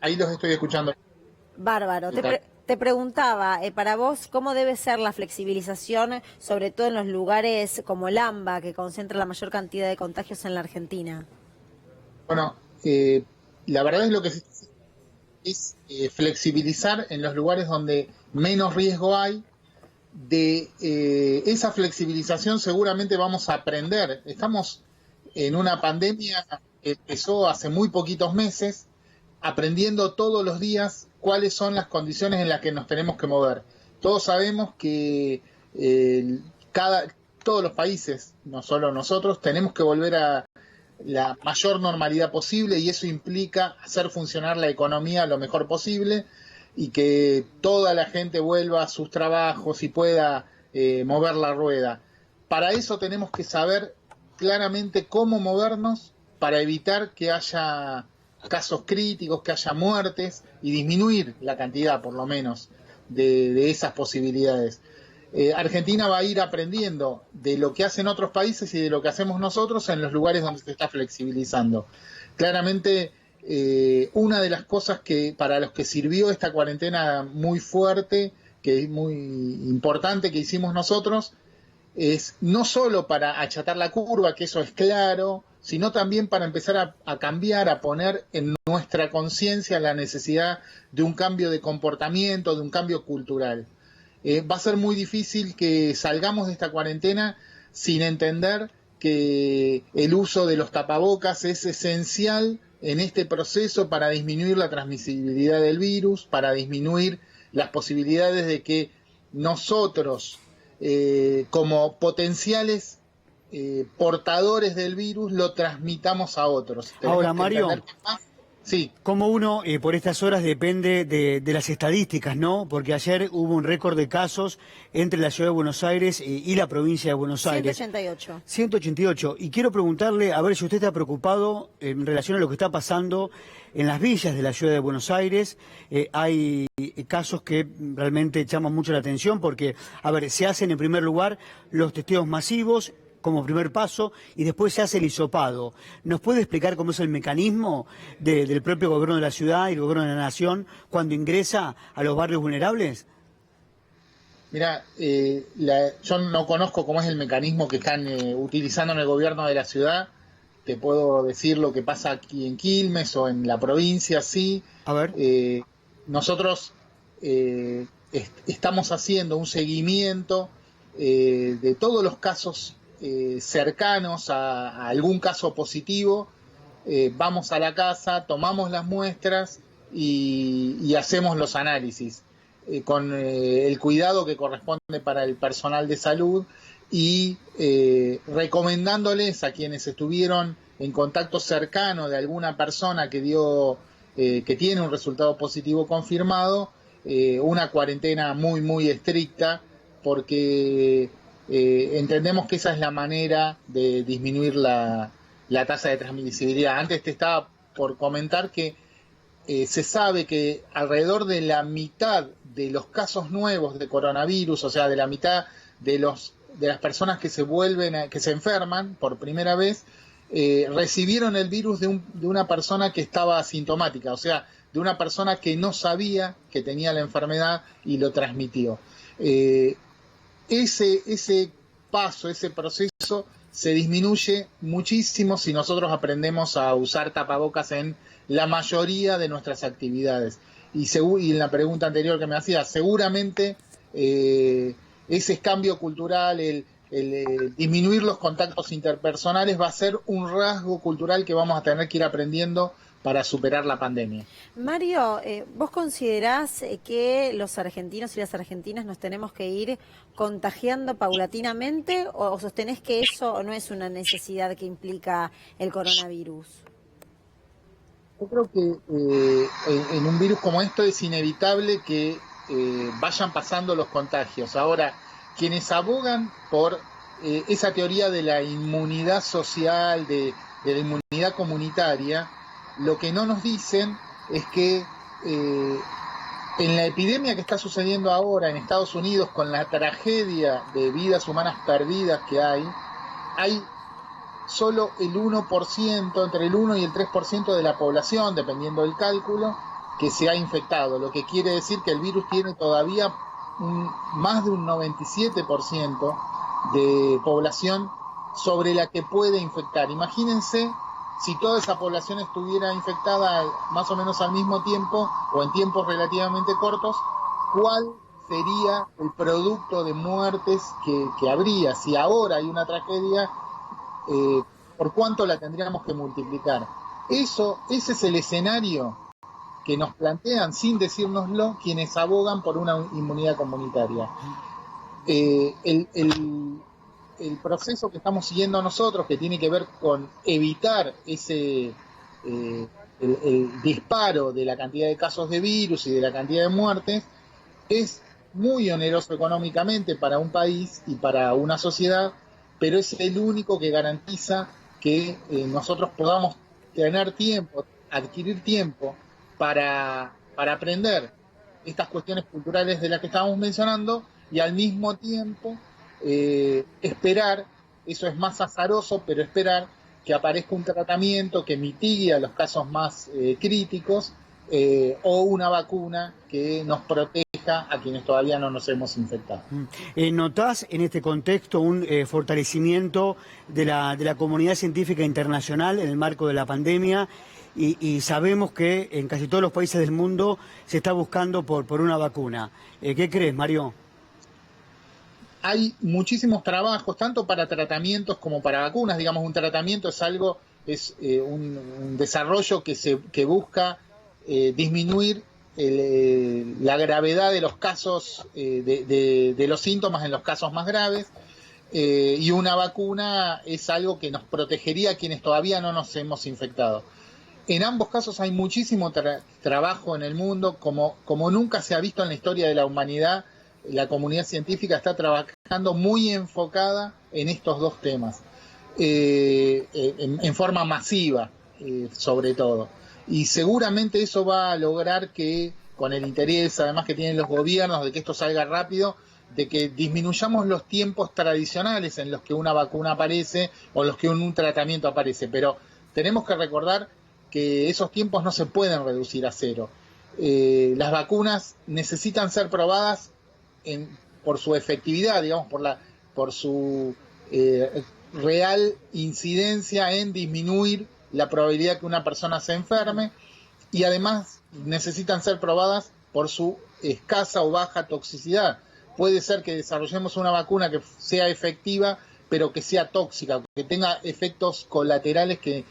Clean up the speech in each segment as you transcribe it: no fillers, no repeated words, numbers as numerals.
ahí los estoy escuchando. Bárbaro. Te preguntaba, para vos, ¿cómo debe ser la flexibilización, sobre todo en los lugares como el AMBA, que concentra la mayor cantidad de contagios en la Argentina? Bueno, la verdad es lo que es flexibilizar en los lugares donde menos riesgo hay. De esa flexibilización seguramente vamos a aprender. Estamos en una pandemia que empezó hace muy poquitos meses, aprendiendo todos los días cuáles son las condiciones en las que nos tenemos que mover. Todos sabemos que todos los países, no solo nosotros, tenemos que volver a la mayor normalidad posible y eso implica hacer funcionar la economía lo mejor posible y que toda la gente vuelva a sus trabajos y pueda mover la rueda. Para eso tenemos que saber claramente cómo movernos para evitar que haya casos críticos, que haya muertes y disminuir la cantidad, por lo menos, de esas posibilidades. Argentina va a ir aprendiendo de lo que hacen otros países y de lo que hacemos nosotros en los lugares donde se está flexibilizando. Claramente, una de las cosas que para los que sirvió esta cuarentena muy fuerte, que es muy importante que hicimos nosotros, es no solo para achatar la curva, que eso es claro, sino también para empezar a cambiar, a poner en nuestra conciencia la necesidad de un cambio de comportamiento, de un cambio cultural. Va a ser muy difícil que salgamos de esta cuarentena sin entender que el uso de los tapabocas es esencial en este proceso para disminuir la transmisibilidad del virus, para disminuir las posibilidades de que nosotros, como potenciales portadores del virus, lo transmitamos a otros. Ahora, Mario, sí. Como uno por estas horas depende de las estadísticas, ¿no? Porque ayer hubo un récord de casos entre la ciudad de Buenos Aires y la provincia de Buenos Aires. 188. 188. Y quiero preguntarle, a ver si usted está preocupado en relación a lo que está pasando en las villas de la ciudad de Buenos Aires. Hay casos que realmente llaman mucho la atención porque, a ver, se hacen en primer lugar los testeos masivos como primer paso, y después se hace el hisopado. ¿Nos puede explicar cómo es el mecanismo del propio gobierno de la ciudad y el gobierno de la nación cuando ingresa a los barrios vulnerables? Mira, yo no conozco cómo es el mecanismo que están utilizando en el gobierno de la ciudad. Te puedo decir lo que pasa aquí en Quilmes o en la provincia, sí. A ver. Nosotros estamos haciendo un seguimiento de todos los casos cercanos a algún caso positivo. Vamos a la casa, tomamos las muestras y hacemos los análisis con el cuidado que corresponde para el personal de salud y recomendándoles a quienes estuvieron en contacto cercano de alguna persona que tiene un resultado positivo confirmado, una cuarentena muy muy estricta, porque entendemos que esa es la manera de disminuir la tasa de transmisibilidad. Antes te estaba por comentar que se sabe que alrededor de la mitad de los casos nuevos de coronavirus, o sea, de la mitad de las personas que se enferman por primera vez, recibieron el virus de una persona que estaba asintomática, o sea, de una persona que no sabía que tenía la enfermedad y lo transmitió. Ese paso, ese proceso se disminuye muchísimo si nosotros aprendemos a usar tapabocas en la mayoría de nuestras actividades. Y en la pregunta anterior que me hacía, seguramente ese cambio cultural, el disminuir los contactos interpersonales va a ser un rasgo cultural que vamos a tener que ir aprendiendo para superar la pandemia. Mario, ¿vos considerás que los argentinos y las argentinas nos tenemos que ir contagiando paulatinamente o sostenés que eso no es una necesidad que implica el coronavirus? Yo creo que en un virus como esto es inevitable que vayan pasando los contagios. Ahora, quienes abogan por esa teoría de la inmunidad social, de la inmunidad comunitaria, lo que no nos dicen es que en la epidemia que está sucediendo ahora en Estados Unidos, con la tragedia de vidas humanas perdidas que hay solo el 1%, entre el 1 y el 3% de la población, dependiendo del cálculo, que se ha infectado, lo que quiere decir que el virus tiene todavía más de un 97% de población sobre la que puede infectar. Imagínense si toda esa población estuviera infectada más o menos al mismo tiempo o en tiempos relativamente cortos, ¿cuál sería el producto de muertes que habría? Si ahora hay una tragedia, ¿por cuánto la tendríamos que multiplicar? Ese es el escenario que nos plantean, sin decírnoslo, quienes abogan por una inmunidad comunitaria. El proceso que estamos siguiendo nosotros, que tiene que ver con evitar el disparo de la cantidad de casos de virus y de la cantidad de muertes, es muy oneroso económicamente para un país y para una sociedad, pero es el único que garantiza que nosotros podamos tener tiempo, adquirir tiempo para aprender estas cuestiones culturales de las que estábamos mencionando y al mismo tiempo esperar, eso es más azaroso, pero esperar que aparezca un tratamiento que mitigue a los casos más críticos o una vacuna que nos proteja a quienes todavía no nos hemos infectado. ¿Notás en este contexto un fortalecimiento de la comunidad científica internacional en el marco de la pandemia? Y sabemos que en casi todos los países del mundo se está buscando por una vacuna. ¿Qué crees, Mario? Hay muchísimos trabajos, tanto para tratamientos como para vacunas. Digamos, un tratamiento es un desarrollo que busca disminuir la gravedad de los casos, de los síntomas en los casos más graves. Y una vacuna es algo que nos protegería a quienes todavía no nos hemos infectado. En ambos casos hay muchísimo trabajo en el mundo, como nunca se ha visto en la historia de la humanidad. La comunidad científica está trabajando muy enfocada en estos dos temas, en forma masiva, sobre todo. Y seguramente eso va a lograr que, con el interés además que tienen los gobiernos de que esto salga rápido, de que disminuyamos los tiempos tradicionales en los que una vacuna aparece o en los que un tratamiento aparece. Pero tenemos que recordar que esos tiempos no se pueden reducir a cero. Las vacunas necesitan ser probadas por su efectividad, digamos, por su real incidencia en disminuir la probabilidad que una persona se enferme, y además necesitan ser probadas por su escasa o baja toxicidad. Puede ser que desarrollemos una vacuna que sea efectiva, pero que sea tóxica, que tenga efectos colaterales que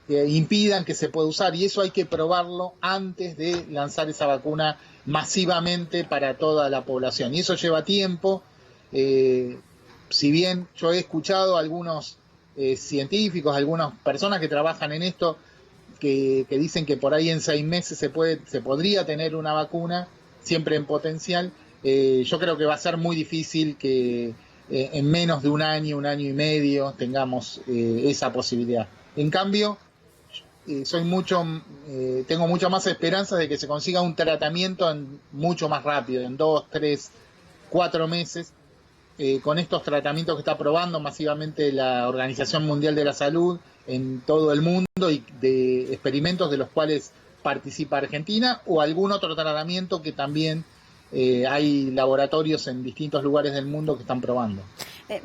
impidan que se pueda usar, y eso hay que probarlo antes de lanzar esa vacuna masivamente para toda la población, y eso lleva tiempo. Si bien yo he escuchado a algunos científicos, algunas personas que trabajan en esto, que dicen que por ahí en 6 meses se podría tener una vacuna, siempre en potencial. Yo creo que va a ser muy difícil que en menos de un año y medio tengamos esa posibilidad. En cambio, tengo mucha más esperanza de que se consiga un tratamiento mucho más rápido, en 2, 3, 4 meses, con estos tratamientos que está probando masivamente la Organización Mundial de la Salud en todo el mundo, y de experimentos de los cuales participa Argentina, o algún otro tratamiento que también hay laboratorios en distintos lugares del mundo que están probando.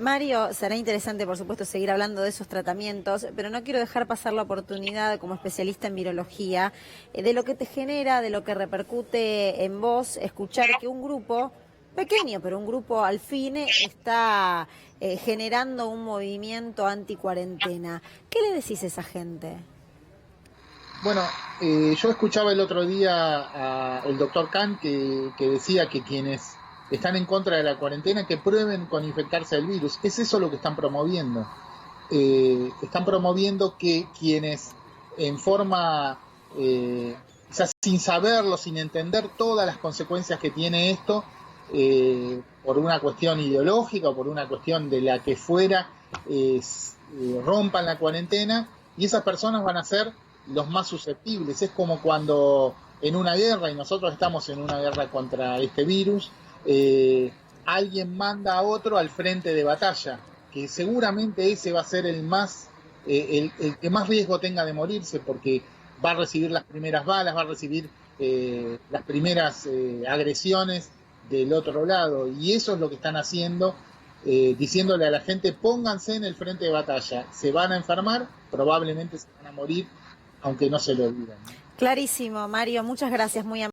Mario, será interesante, por supuesto, seguir hablando de esos tratamientos, pero no quiero dejar pasar la oportunidad, como especialista en virología, de lo que te genera, de lo que repercute en vos, escuchar que un grupo pequeño, pero un grupo al fin está generando un movimiento anti-cuarentena. ¿Qué le decís a esa gente? Bueno, yo escuchaba el otro día al doctor Khan que decía que quienes están en contra de la cuarentena, que prueben con infectarse del virus. Es eso lo que están promoviendo. Están promoviendo que quienes en forma, quizás sin saberlo, sin entender todas las consecuencias que tiene esto, por una cuestión ideológica o por una cuestión de la que fuera, rompan la cuarentena, y esas personas van a ser los más susceptibles. Es como cuando en una guerra, y nosotros estamos en una guerra contra este virus, alguien manda a otro al frente de batalla, que seguramente ese va a ser el que más riesgo tenga de morirse, porque va a recibir las primeras balas, va a recibir las primeras agresiones del otro lado, y eso es lo que están haciendo, diciéndole a la gente: pónganse en el frente de batalla, se van a enfermar, probablemente se van a morir, aunque no se lo olviden, ¿no? Clarísimo, Mario, muchas gracias, muy amable.